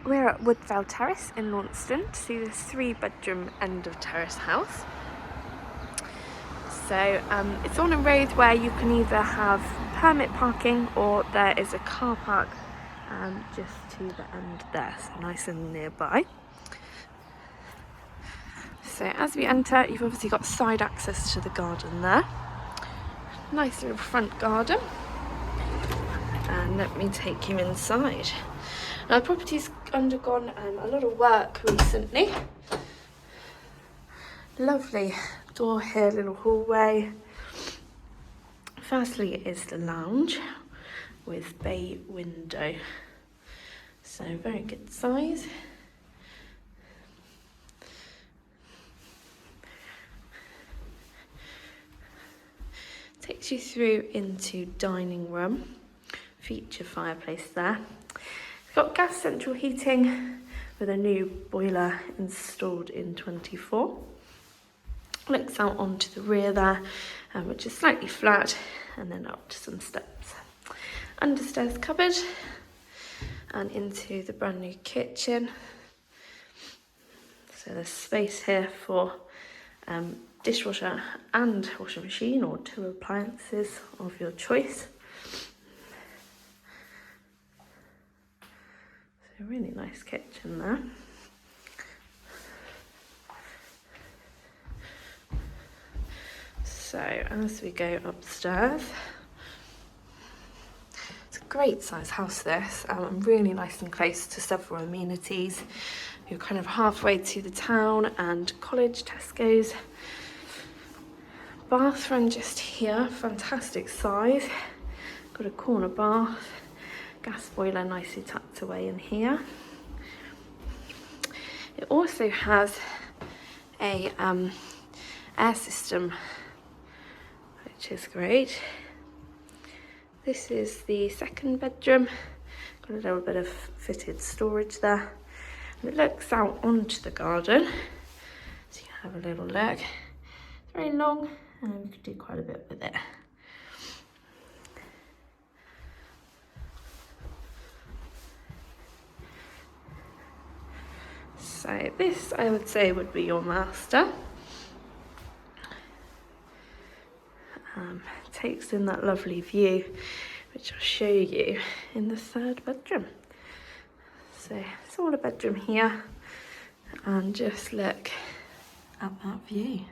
We're at Woodvale Terrace in Launceston to see this 3-bedroom end of terrace house. So it's on a road where you can either have permit parking or there is a car park just to the end there, so nice and nearby. So as we enter, you've obviously got side access to the garden there. Nice little front garden. And let me take you inside. Now the property's undergone a lot of work recently. Lovely door here, little hallway. Firstly is the lounge with bay window. So very good size. Takes you through into dining room. Feature fireplace there. It's got gas central heating with a new boiler installed in 24. Looks out onto the rear there, which is slightly flat, and then up to some steps. Understairs cupboard and into the brand new kitchen. So there's space here for dishwasher and washing machine, or 2 appliances of your choice. So really nice kitchen there. So as we go upstairs, it's a great size house this, and really nice and close to several amenities. You're kind of halfway to the town and college, Tesco's. Bathroom just here, fantastic size. Got a corner bath, gas boiler nicely tucked away in here. It also has a air system, which is great. This is the 2nd bedroom. Got a little bit of fitted storage there. And it looks out onto the garden, so you can have a little look. It's very long and you can do quite a bit with it. So this, I would say, would be your master. Takes in that lovely view, which I'll show you in the 3rd bedroom. So it's all a bedroom here, and just look at that view.